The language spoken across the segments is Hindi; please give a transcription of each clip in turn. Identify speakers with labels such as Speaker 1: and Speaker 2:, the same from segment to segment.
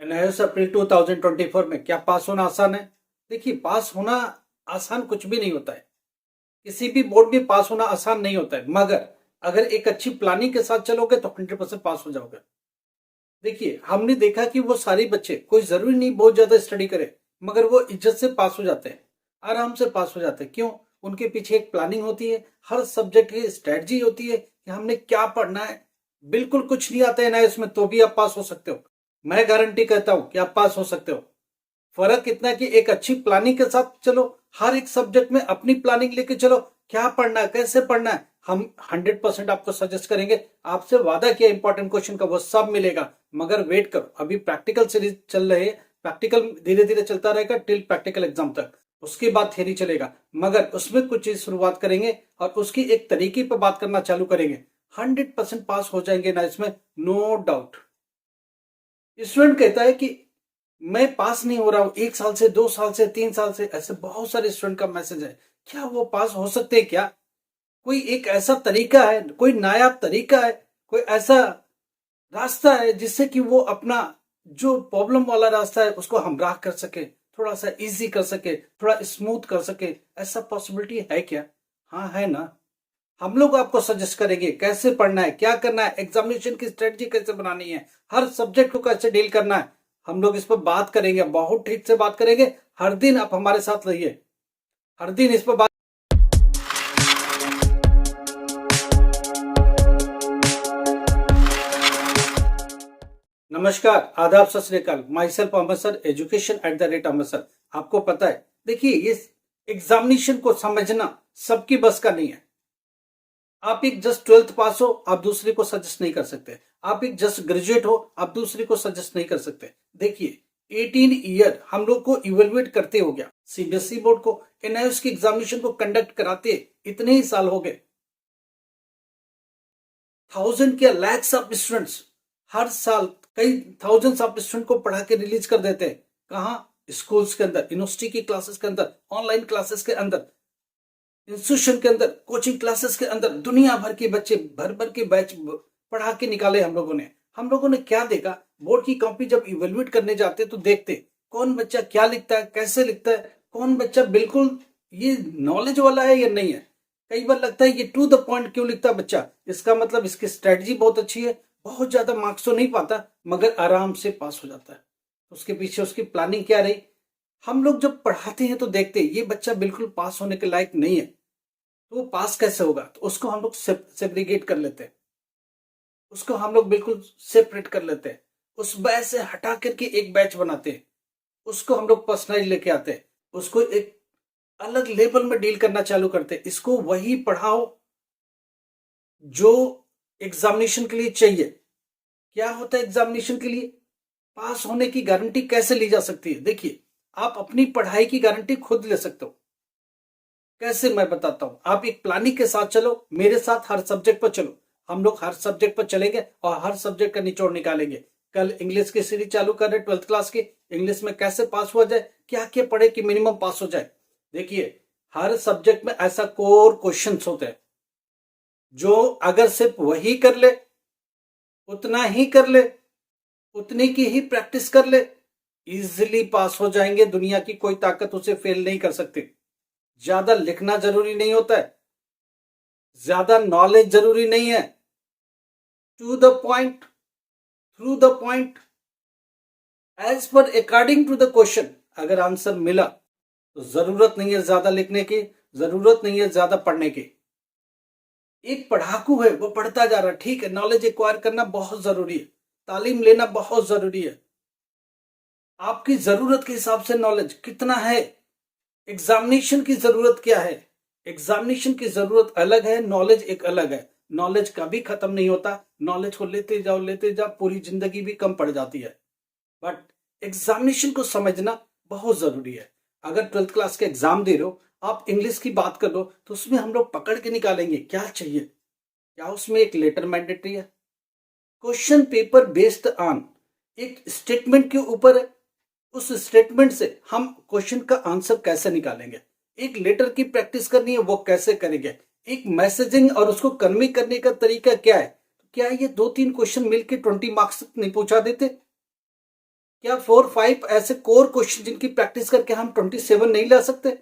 Speaker 1: एनआईएस अप्रैल 2024 में क्या पास होना आसान है? देखिए, पास होना आसान कुछ भी नहीं होता है। किसी भी बोर्ड में पास होना आसान नहीं होता है, मगर अगर एक अच्छी प्लानिंग के साथ चलोगे तो 100% पास हो जाओगे। देखिए, हमने देखा कि वो सारे बच्चे, कोई जरूरी नहीं बहुत ज्यादा स्टडी करे, मगर वो इज्जत से पास हो जाते हैं, आराम से पास हो जाते हैं। क्यों? उनके पीछे एक प्लानिंग होती है, हर सब्जेक्ट की स्ट्रेटजी होती है कि हमने क्या पढ़ना है। बिल्कुल कुछ नहीं आता है ना इसमें, तो भी आप पास हो सकते हो। मैं गारंटी कहता हूं कि आप पास हो सकते हो। फर्क इतना है कि एक अच्छी प्लानिंग के साथ चलो, हर एक सब्जेक्ट में अपनी प्लानिंग लेके चलो, क्या पढ़ना है, कैसे पढ़ना है, हम 100% आपको सजेस्ट करेंगे। आपसे वादा किया इंपॉर्टेंट क्वेश्चन का वो सब मिलेगा, मगर वेट करो। अभी प्रैक्टिकल सीरीज चल रही है, प्रैक्टिकल धीरे धीरे चलता रहेगा टिल प्रैक्टिकल एग्जाम तक। उसके बाद थियरी चलेगा, मगर उसमें कुछ चीज शुरुआत करेंगे और उसकी एक तरीके पर बात करना चालू करेंगे। 100% पास हो जाएंगे ना इसमें, नो डाउट। स्टूडेंट कहता है कि मैं पास नहीं हो रहा हूं, 1 साल से, 2 साल से, 3 साल से, ऐसे बहुत सारे स्टूडेंट का मैसेज है। क्या वो पास हो सकते हैं क्या? कोई एक ऐसा तरीका है, कोई नायाब तरीका है, कोई ऐसा रास्ता है जिससे कि वो अपना जो प्रॉब्लम वाला रास्ता है उसको हमराह कर सके, थोड़ा सा इजी कर सके, थोड़ा स्मूथ कर सके? ऐसा पॉसिबिलिटी है क्या? हाँ है ना। हम लोग आपको सजेस्ट करेंगे कैसे पढ़ना है, क्या करना है, एग्जामिनेशन की स्ट्रेटजी कैसे बनानी है, हर सब्जेक्ट को कैसे डील करना है। हम लोग इस पर बात करेंगे, बहुत ठीक से बात करेंगे। हर दिन आप हमारे साथ रहिए, हर दिन इस पर बात। नमस्कार, आदाब, सत श्री अकाल। Myself Ahmad sir, education @अहमद सर। आपको पता है, देखिए, ये एग्जामिनेशन को समझना सबकी बस का नहीं है। आप एक जस्ट 12th पास हो, आप दूसरे को सजेस्ट नहीं कर सकते। आप एक जस्ट ग्रेजुएट हो, आप दूसरे को सजेस्ट नहीं कर सकते। देखिए, 18 ईयर हम लोग को इवेल्युएट करते हो गया, सीबीएसई बोर्ड को, एनआईएस की एग्जामिनेशन को कंडक्ट कराते इतने ही साल हो गए। 1000 के लैक्स ऑफ स्टूडेंट्स हर साल, कई थाउजेंड्स ऑफ स्टूडेंट को पढ़ा के रिलीज कर देते हैं। कहाँ? स्कूल्स के अंदर, यूनिवर्सिटी की क्लासेस के अंदर, ऑनलाइन क्लासेस के अंदर, इंस्टीट्यूशन के अंदर, कोचिंग क्लासेस के अंदर, दुनिया भर के बच्चे, भर भर के बैच पढ़ा के निकाले हम लोगों ने। हम लोगों ने क्या देखा, बोर्ड की कॉपी जब इवेल्युएट करने जाते तो देखते कौन बच्चा क्या लिखता है, कैसे लिखता है, कौन बच्चा बिल्कुल ये नॉलेज वाला है या नहीं है। कई बार लगता है ये टू द पॉइंट क्यों लिखता बच्चा, इसका मतलब इसकी स्ट्रेटजी बहुत अच्छी है। बहुत ज्यादा मार्क्स तो नहीं पाता, मगर आराम से पास हो जाता है। उसके पीछे उसकी प्लानिंग क्या रही। हम लोग जब पढ़ाते हैं तो देखते हैं ये बच्चा बिल्कुल पास होने के लायक नहीं है, तो वो पास कैसे होगा? तो उसको हम लोग सेग्रीगेट कर लेते हैं, उसको हम लोग बिल्कुल सेपरेट कर लेते हैं, उस बैच से हटा करके एक बैच बनाते हैं, उसको हम लोग पर्सनलाइज लेके आते हैं, उसको एक अलग लेवल में डील करना चालू करते हैं। इसको वही पढ़ाओ जो एग्जामिनेशन के लिए चाहिए। क्या होता है एग्जामिनेशन के लिए? पास होने की गारंटी कैसे ली जा सकती है? देखिए, आप अपनी पढ़ाई की गारंटी खुद ले सकते हो। कैसे, मैं बताता हूं। आप एक प्लानिंग के साथ चलो, मेरे साथ हर सब्जेक्ट पर चलो। हम लोग हर सब्जेक्ट पर चलेंगे और हर सब्जेक्ट का निचोड़ निकालेंगे। कल इंग्लिश की सीरीज चालू कर रहे 12th क्लास की, इंग्लिश में कैसे पास हुआ जाए, क्या क्या पढ़े कि मिनिमम पास हो जाए। देखिए, हर सब्जेक्ट में ऐसा कोर क्वेश्चन होते हैं जो अगर सिर्फ वही कर ले, उतना ही कर ले, उतनी की ही प्रैक्टिस कर ले, इजिली पास हो जाएंगे। दुनिया की कोई ताकत उसे फेल नहीं कर सकती। ज्यादा लिखना जरूरी नहीं होता है, ज्यादा नॉलेज जरूरी नहीं है। To the point, through the point, as per according to the question अगर आंसर मिला तो जरूरत नहीं है ज्यादा लिखने की, जरूरत नहीं है ज्यादा पढ़ने की। एक पढ़ाकू है, वो पढ़ता जा रहा है, ठीक है, नॉलेज एक्वायर करना बहुत जरूरी है, तालीम लेना बहुत जरूरी है। आपकी जरूरत के हिसाब से नॉलेज कितना है, एग्जामिनेशन की जरूरत क्या है। एग्जामिनेशन की जरूरत अलग है, नॉलेज एक अलग है। नॉलेज कभी खत्म नहीं होता, नॉलेज को लेते जाओ, पूरी जिंदगी भी कम पड़ जाती है। बट एग्जामिनेशन को समझना बहुत जरूरी है। अगर 12th क्लास के एग्जाम दे रहे हो, आप इंग्लिश की बात कर लो, तो उसमें हम लोग पकड़ के निकालेंगे क्या चाहिए। क्या उसमें एक लेटर मैंडेटरी है? क्वेश्चन पेपर बेस्ड ऑन एक स्टेटमेंट के ऊपर है, उस स्टेटमेंट से हम क्वेश्चन का आंसर कैसे निकालेंगे। एक लेटर की प्रैक्टिस करनी है, वो कैसे करेंगे। एक मैसेजिंग और उसको कन्वे करने का तरीका क्या है। क्या ये 2-3 क्वेश्चन मिलके 20 मार्क्स तक नहीं पहुंचा देते? क्या 4-5 ऐसे कोर क्वेश्चन जिनकी प्रैक्टिस करके हम 27 नहीं ला सकते?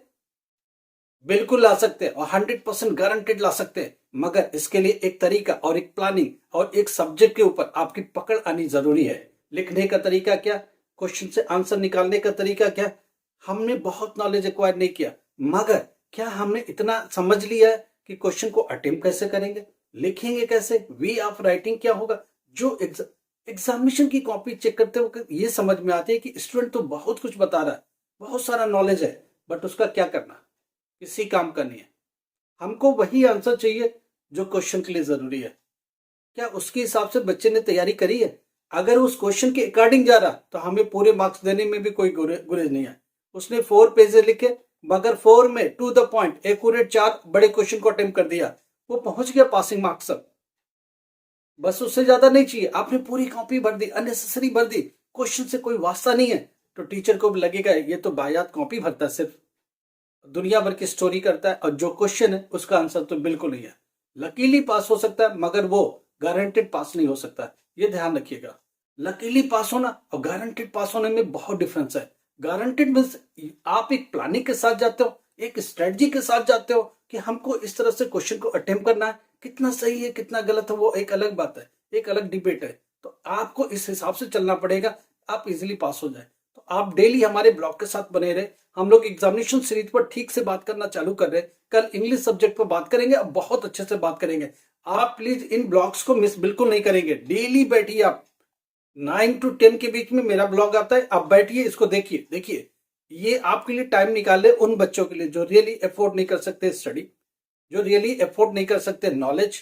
Speaker 1: बिल्कुल ला सकते हैं और 100% गारंटेड ला सकते हैं, मगर इसके लिए एक तरीका और एक प्लानिंग और एक सब्जेक्ट के ऊपर आपकी पकड़ आनी जरूरी है। लिखने का तरीका क्या, क्वेश्चन से आंसर निकालने का तरीका क्या, हमने बहुत नॉलेज एक्वायर नहीं किया, मगर क्या हमने इतना समझ लिया है कि क्वेश्चन को अटेम्प्ट कैसे करेंगे, लिखेंगे कैसे, वे ऑफ राइटिंग क्या होगा। जो एग्जामिनेशन की कॉपी चेक करते वक्त ये समझ में आती है कि स्टूडेंट तो बहुत कुछ बता रहा है, बहुत सारा नॉलेज है, बट उसका क्या करना, किसी काम का नहीं है। हमको वही आंसर चाहिए जो क्वेश्चन के लिए जरूरी है। क्या उसके हिसाब से बच्चे ने तैयारी करी है? अगर उस क्वेश्चन के अकॉर्डिंग जा रहा तो हमें पूरे मार्क्स देने में भी कोई गुरेज नहीं है। उसने 4 पेजेस लिखे, मगर 4 में टू द पॉइंट एक्यूरेट 4 बड़े क्वेश्चन को अटेम्प्ट कर दिया, वो पहुंच गया पासिंग मार्क्स तक। बस उससे ज्यादा नहीं चाहिए, आपने पूरी कॉपी भर दी, अननेसेसरी भर दी, क्वेश्चन से कोई वास्ता नहीं है, तो टीचर को भी लगेगा ये तो बायात कॉपी भरता है, सिर्फ दुनिया भर की स्टोरी करता है और जो क्वेश्चन है उसका आंसर तो बिल्कुल नहीं है। लकीली पास हो सकता है, मगर वो गारंटेड पास नहीं हो सकता, ये ध्यान रखिएगा। लकीली पास होना और गारंटेड पास होने में बहुत डिफरेंस है। गारंटेड मीन्स आप एक प्लानिंग के साथ जाते हो, एक स्ट्रेटजी के साथ जाते हो कि हमको इस तरह से क्वेश्चन को अटेम्प्ट करना है, कितना सही है कितना गलत है वो एक अलग बात है, एक अलग डिबेट है। तो आपको इस हिसाब से चलना पड़ेगा, आप इजिली पास हो जाए। तो आप डेली हमारे ब्लॉग के साथ बने रहे। हम लोग एग्जामिनेशन सीरीज पर ठीक से बात करना चालू कर रहे हैं। कल इंग्लिश सब्जेक्ट पर बात करेंगे, अब बहुत अच्छे से बात करेंगे। आप प्लीज इन ब्लॉग्स को मिस बिल्कुल नहीं करेंगे। डेली बैठिए, आप 9 to 10 के बीच में मेरा ब्लॉग आता है, आप बैठिए इसको देखिए। देखिए ये आपके लिए टाइम निकाले उन बच्चों के लिए जो रियली अफोर्ड नहीं कर सकते स्टडी, जो रियली अफोर्ड नहीं कर सकते नॉलेज,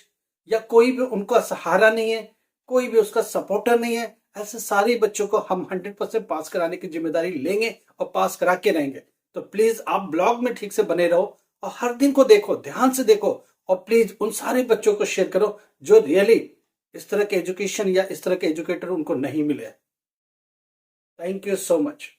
Speaker 1: या कोई भी उनका सहारा नहीं है, कोई भी उसका सपोर्टर नहीं है। ऐसे सारे बच्चों को हम 100% पास कराने की जिम्मेदारी लेंगे और पास करा के रहेंगे। तो प्लीज आप ब्लॉग में ठीक से बने रहो और हर दिन को देखो, ध्यान से देखो, और प्लीज उन सारे बच्चों को शेयर करो जो रियली इस तरह के एजुकेशन या इस तरह के एजुकेटर उनको नहीं मिले। Thank you so much.